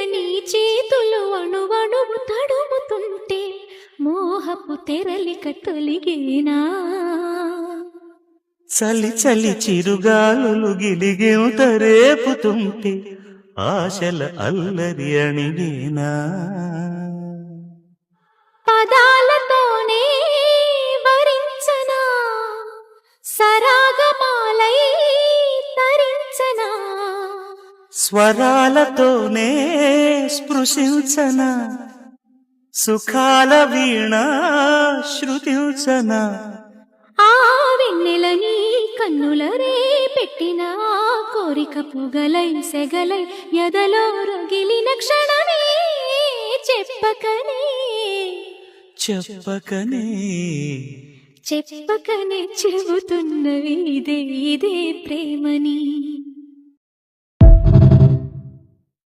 నీ చేతులు అణువణువు తడుముతుంటే మోహపు తెరలిక తొలిగేనా చలి చలి చిరుగాలులు గిలిగెంత రేపుతుంటే ఆశల అల్లరి అణిగేనా పదాలతోనే వరించనా సరాగమాలై తరించనా స్వరాలతోనే స్పృశించనా సుఖాల వీణ శృతించనా ఆ వెన్నెల నీ కన్నుల రే పెట్టిన కోరిక పొగలై సెగలై ఎదలో రగిలిన క్షణమే చెప్పకనే చెప్పకనే చెప్పకనే చెబుతున్నవి ఇదే ప్రేమని